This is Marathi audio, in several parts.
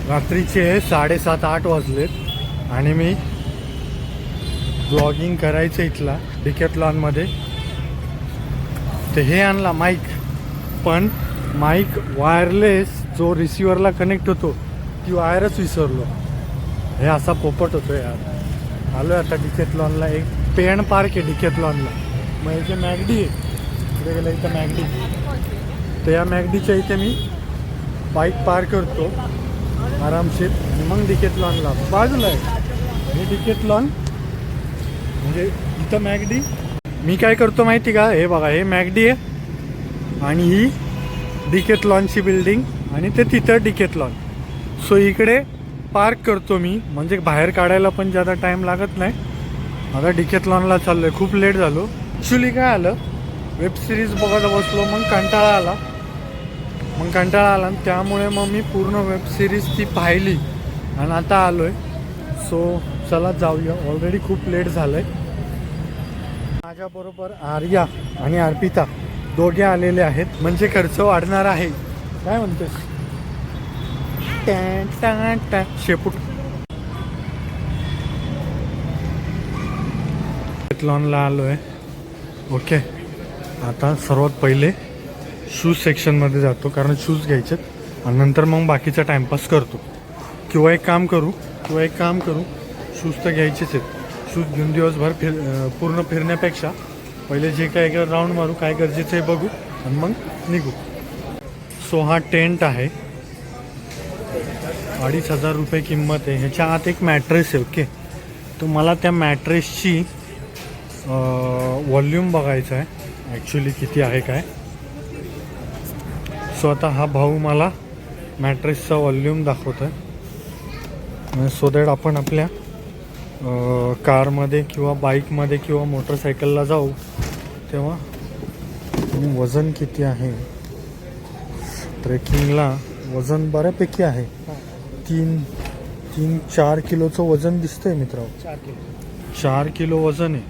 रात्रीचे 7:30-8 वाजलेत आणि मी ब्लॉगिंग करायचं इथला डिकॅथलॉनमध्ये. ते हे आणला माईक, पण माईक वायरलेस जो रिसिव्हरला कनेक्ट होतो ती वायरच विसरलो. हे असा पोपट होतो यार. आलो आहे आता डिकॅथलॉनला. एक पेन पार्क आहे डिकॅथलॉनला. मग इथे मॅगडी आहे, इकडे गेलं इथं मॅगडी. तर या मॅगडीच्या इथे मी बाईक पार्क करतो आरामशीर आणि मग डिकॅथलॉनला बाजूला आहे हे डिकॅथलॉन. म्हणजे इथं मॅगडी. मी काय करतो माहिती का, हे बघा हे मॅगडी आहे आणि ही डिकॅथलॉनची बिल्डिंग आणि ते तिथं डिकॅथलॉन. सो इकडे पार्क करतो मी, म्हणजे बाहेर काढायला पण जादा टाईम लागत नाही. आता डिकॅथलॉनला चाललो आहे, खूप लेट झालो. ॲक्च्युली काय आलं, वेब सिरीज बघत बसलो, मग कंटाळा आला आणि त्यामुळे मग मी पूर्ण वेब सिरीज ती पाहिली आणि आता आलो आहे. सो चला जाऊया, ऑलरेडी खूप लेट झालं आहे. माझ्याबरोबर आर्या आणि अर्पिता दोघे आलेले आहेत, म्हणजे खर्च वाढणार आहे. काय म्हणतेस? शेपूट. डिकॅथलॉनला आलो आहे. ओके, आता सर्वात पहिले शूज सेक्शनमध्ये जातो, कारण शूज घ्यायचे आणि नंतर मग बाकीचा टाईमपास करतो. किंवा एक काम करू शूज तर घ्यायचेच आहेत. शूज घेऊन दिवसभर पूर्ण फिरण्यापेक्षा पहिले जे काय राऊंड मारू, काय गरजेचं आहे बघू आणि मग निघू. सो हा टेंट आहे, 2,500 रुपये किंमत आहे. ह्याच्या आत एक मॅट्रेस आहे. ओके, तर मला त्या मॅट्रेसची वॉल्यूम बघायचा आहे ॲक्च्युली किती आहे काय. सो आता हा भाऊ मला मॅट्रेसचा वॉल्यूम दाखवतो आहे, सो दॅट आपण आपल्या कारमध्ये किंवा बाईकमध्ये किंवा मोटरसायकलला जाऊ तेव्हा. वजन किती आहे? ट्रेकिंगला वजन बऱ्यापैकी आहे. 3-4 किलोचं वजन दिसतंय मित्रांनो. 4 किलो वजन आहे.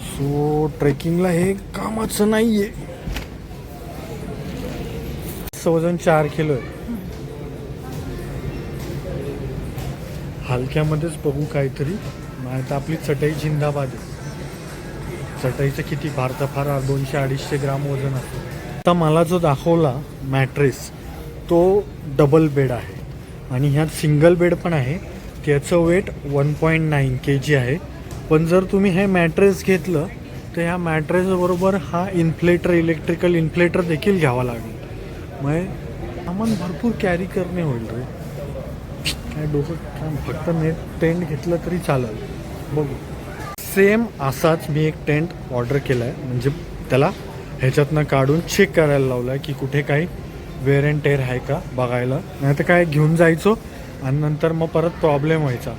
सो ट्रेकिंगला हे कामाचं नाही आहे. वजन 4 किलो आहे. हलक्यामध्येच बघू काहीतरी, नाही तर आपली चटई जिंदाबाद आहे. चटईचं किती फार 200-250 ग्राम वजन असतं. आता मला जो दाखवला मॅट्रेस तो डबल बेड आहे आणि ह्यात सिंगल बेड पण आहे. त्याचं वेट 1.9 kg आहे. पण जर तुम्ही हे मॅट्रेस घेतलं तर ह्या मॅट्रेसबरोबर हा इन्फ्लेटर, इलेक्ट्रिकल इन्फ्लेटर देखील घ्यावा लागेल. मग सामान भरपूर कॅरी करणे होईल रे. काय डोकं, फक्त नेट टेंट घेतलं तरी चालेल. बघू. सेम असाच मी एक टेंट ऑर्डर केला आहे, म्हणजे त्याला ह्याच्यातनं काढून चेक करायला लावला आहे की कुठे काही वेअर अँड टेअर आहे का बघायला. नाही तर काय घेऊन जायचो आणि नंतर मग परत प्रॉब्लेम व्हायचा.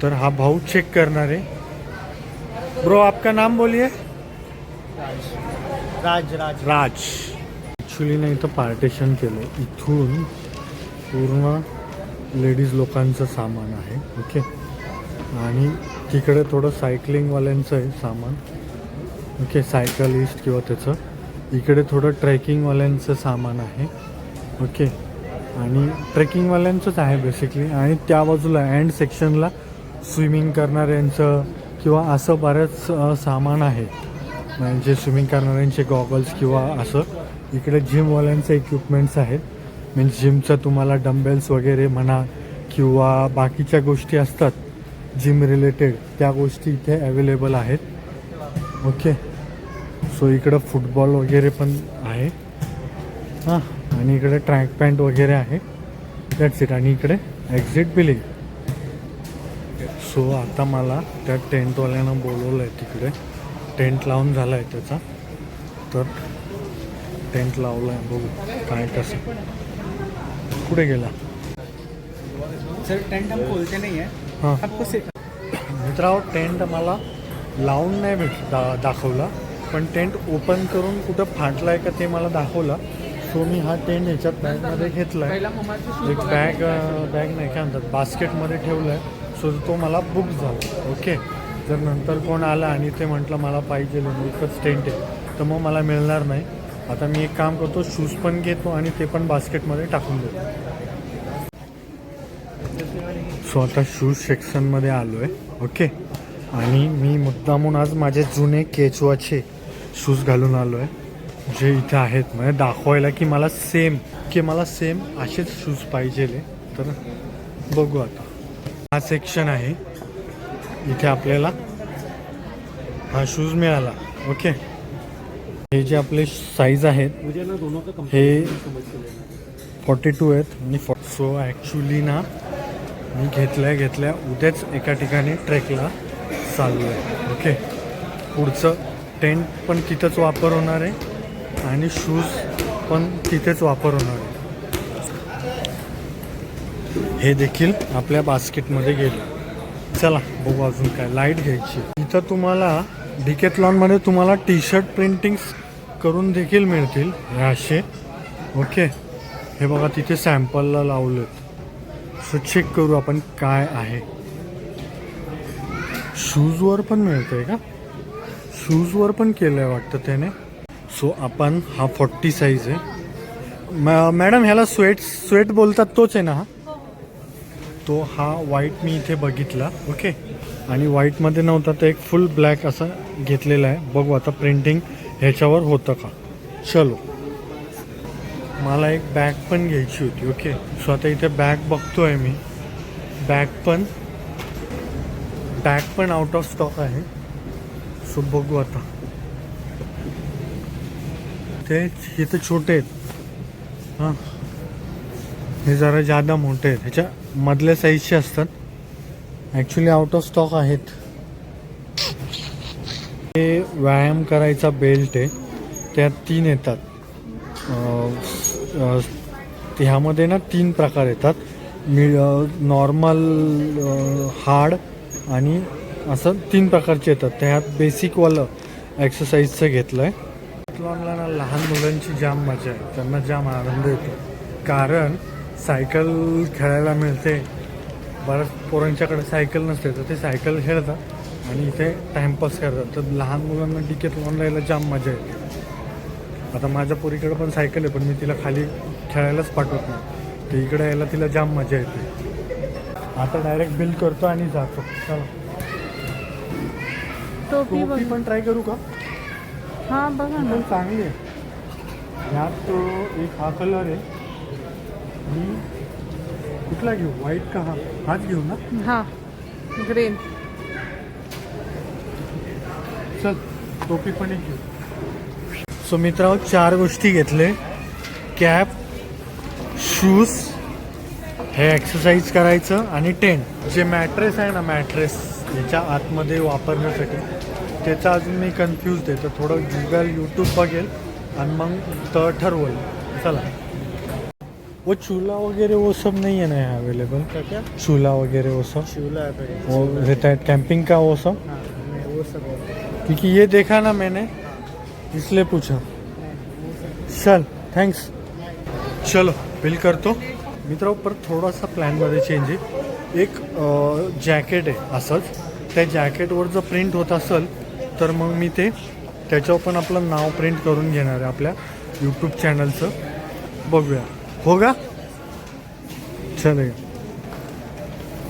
तर हा भाऊ चेक करणार आहे. ब्रो आपका नाम बोलिए. राज. ॲक्च्युली नाही इथं पार्टिशन केलं, इथून पूर्ण लेडीज लोकांचं सामान आहे. ओके, आणि तिकडे थोडं सायकलिंगवाल्यांचं आहे सामान. ओके, सायकलिस्ट किंवा त्याचं. इकडे थोडं ट्रेकिंगवाल्यांचं सामान आहे. ओके, आणि ट्रेकिंगवाल्यांचंच आहे बेसिकली. आणि त्या बाजूला एंड सेक्शनला स्विमिंग करणाऱ्यांचं किंवा असं बऱ्याच सामान आहे, म्हणजे स्विमिंग करणाऱ्यांचे गॉगल्स किंवा असं. इकडे जिमवाल्यांचे इक्विपमेंट्स आहेत, मीन्स जिमचं तुम्हाला डंबेल्स वगैरे म्हणा किंवा बाकीच्या गोष्टी असतात जिम रिलेटेड, त्या गोष्टी इथे अवेलेबल आहेत. ओके, सो इकडं फुटबॉल वगैरे पण आहे. हां, आणि इकडे ट्रॅक पॅन्ट वगैरे आहे. That's it. आणि इकडे एक्झिट बिलिंग. सो आता मला त्या टेंटवाल्यानं बोलवलं आहे तिकडे. टेंट लावून झाला आहे त्याचा, तर टेंट लावला आहे. बघू काय कसं. कुठे गेला सर? टेंट हम खोलते नहीं है. हां आपको मित्रांनो, टेंट मला लावून नाही दाखवला, पण टेंट ओपन करून कुठं फाटला आहे का ते मला दाखवला. सो मी हा टेंट ह्याच्यात बॅगमध्ये घेतला आहे. एक बॅग नाही काय म्हणतात, बास्केटमध्ये ठेवलं आहे. सो तो मला बुक झाला. ओके, जर नंतर कोण आला आणि ते म्हटलं मला पाहिजे एकच टेंट आहे तर मग मला मिळणार नाही. आता मी एक काम करतो, शूज पण घेतो आणि ते पण बास्केटमध्ये टाकून देतो. सो आता शूज सेक्शनमध्ये आलो आहे. ओके, आणि मी मुद्दामून आज माझे जुने केचवाचे शूज घालून आलो आहे, जे इथे आहेत, म्हणजे दाखवायला की मला सेम असेच शूज पाहिजे. तर बघू आता. हा सेक्शन आहे, इथे आपल्याला हा शूज मिळाला. ओके, हे जे आपले साईज आहेत हे 42 आहेत आणि सो ॲक्च्युली ना मी घेतल्या उद्याच एका ठिकाणी ट्रेकला चाललो आहे. ओके, पुढचं टेंट पण तिथंच वापर होणार आहे आणि शूज पण तिथेच वापर होणार आहे. हे देखील आपल्या बास्केटमध्ये गेले. चला बघू अजून काय. लाईट घ्यायची. इथं तुम्हाला डिकॅथलॉनमध्ये तुम्हाला टी शर्ट प्रिंटिंग्स करून देखील मिळतील हे असे. ओके, हे बघा तिथे सॅम्पलला लावलेत. सो चेक करू आपण काय आहे. शूजवर पण मिळतंय का? शूजवर पण केलं आहे वाटतं त्याने. सो आपण हा 40 साईज आहे. मॅडम ह्याला स्वेट बोलतात तोच आहे ना हा? तो हा व्हाईट मी इथे बघितला. ओके, आणि व्हाईटमध्ये नव्हता तर एक फुल ब्लॅक असा घेतलेला आहे. बघू आता प्रिंटिंग ह्याच्यावर होतं का. चलो, मला एक बॅग पण घ्यायची होती. ओके, सो आता इथे बॅग बघतोय मी. बॅग पण आउट ऑफ स्टॉक आहे. सो बघू आता. ते हे तर छोटे आहेत हां, हे जरा जादा मोठे आहेत. ह्याच्या मधल्या साईजचे असतात. ॲक्च्युली आउट ऑफ स्टॉक आहेत. हे व्यायाम करायचा बेल्ट आहे. त्यात 3 येतात. ह्यामध्ये ना 3 प्रकार येतात. नॉर्मल, हार्ड आणि असं 3 प्रकारचे येतात. त्यात बेसिकवालं एक्सरसाइजचं घेतलं आहे. डिकॅथलॉनला ना लहान मुलांची जाम मजा आहे. त्यांना जाम आनंद येतो, कारण सायकल खेळायला मिळते. बऱ्याच पोरांच्याकडे सायकल नसते तर ते सायकल खेळतात आणि इथे टाईमपास करतात. तर लहान मुलांना डिकॅथलॉनला यायला जाम मजा येते. आता माझ्या पोरीकडे पण सायकल आहे, पण मी तिला खाली खेळायलाच पाठवत नाही. तर इकडे यायला तिला जाम मजा येते. आता डायरेक्ट बिल करतो आणि जातो. चला, टोपी पण ट्राय करू का? हां बघा ना. पण चांगली आहे. ह्यात तो एक हा कलर आहे. मी कुठला घेऊ, व्हाईट का हाच घेऊ ना? हां, ग्रीन. चल, टोपी पण एक घेऊ. सो मित्रांनो, 4 गोष्टी घेतले. कॅप, शूज, हे एक्सरसाइज करायचं आणि टेंट. जे मॅट्रेस आहे ना, मॅट्रेस याच्या आतमध्ये वापरण्यासाठी, त्याचा अजून मी कन्फ्यूज आहे. तर थोडं गुगल यूट्यूब बघेल आणि मग तर ठरवेल. चला. वो चूल्हा वगैरह वो सब नहीं है ना यहाँ अवेलेबल? क्या? चूल्हा वगैरह वो सब शिवला है वो रहता है कैंपिंग का वो सब? हाँ, नहीं वो सब है. क्योंकि ये देखा ना मैंने, इसलिए पूछा. चल, थँक्स. चलो, बिल करतो. मित्र, परत थोडासा प्लॅनमध्ये चेंज आहे. एक जॅकेट आहे असंच. त्या जॅकेटवर जर प्रिंट होत असेल तर मग मी ते त्याच्यावर पण आपलं नाव प्रिंट करून घेणार आहे आपल्या यूट्यूब चॅनलचं. बघूया हो का. चल,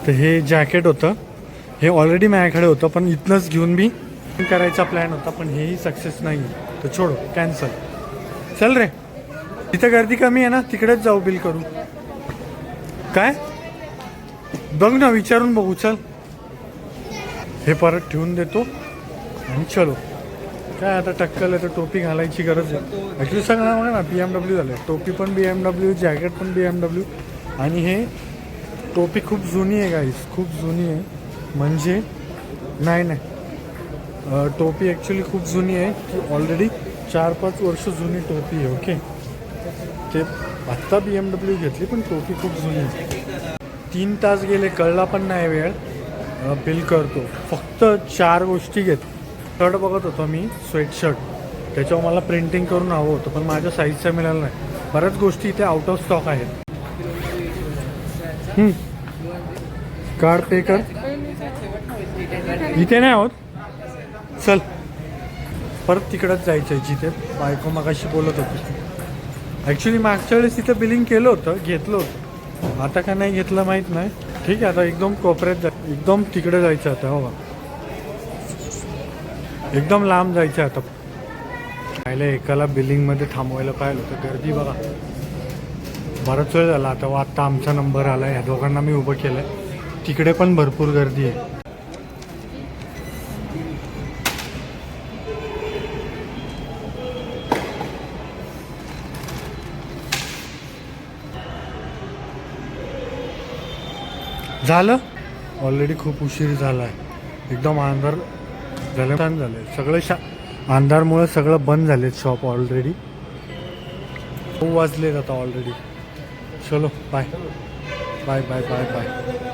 तर हे जॅकेट होतं. हे ऑलरेडी माझ्याकडे होतं, पण इथनंच घेऊन मी करायचा प्लॅन होता, पण हेही सक्सेस नाही. तर छोडो, कॅन्सल. चल रे, तिथं गर्दी कमी आहे ना, तिकडेच जाऊ, बिल करू. काय बघ ना, विचारून बघू. चल, हे परत ठेवून देतो आणि चलो. काय आता टक्कल आहे तर टोपी घालायची गरज आहे. ॲक्च्युली सगळं बघा ना, BMW झालं आहे. टोपी पण BMW, जॅकेट पण BMW. आणि हे टोपी खूप जुनी आहे गाईस, खूप जुनी आहे. म्हणजे नाही, टोपी ॲक्च्युली खूप जुनी आहे. की ऑलरेडी 4-5 वर्ष जुनी टोपी आहे. ओके, ते आत्ता BMW घेतली, पण टोपी खूप जुनी आहे. 3 तास गेले, कळला पण नाही वेळ. बिल करतो. फक्त 4 गोष्टी घेत. शर्ट बघत होतो मी, स्वेटशर्ट. त्याच्यावर मला प्रिंटिंग करून हवं होतं, पण माझ्या साईजचं मिळालं नाही. बऱ्याच गोष्टी इथे आउट ऑफ स्टॉक आहेत. कार्ड पे कर. इथे नाही आहोत. चल, परत तिकडंच जायचं आहे जिथे बायको मगाशी बोलत होती. ॲक्च्युली मागच्या वेळेस तिथं बिलिंग केलं होतं, घेतलं होतं, आता का नाही घेतलं माहीत नाही. ठीक आहे, आता एकदम कोपऱ्यात एकदम तिकडे जायचं आता. हो, एकदम लांब जायचं आता. पाहिलं एकाला बिलिंगमध्ये थांबवायला पाहिलं तर गर्दी बघा. बराच वेळ झाला आता. आत्ता आमचा नंबर आला. ह्या दोघांना मी उभं केलं आहे. तिकडे पण भरपूर गर्दी आहे. झालं ऑलरेडी. खूप उशीर झाला आहे. एकदम अंधार झालं. सगळं अंधारमुळे सगळं बंद झाले शॉप ऑलरेडी. 9 वाजले आता ऑलरेडी. चलो bye bye bye bye bye.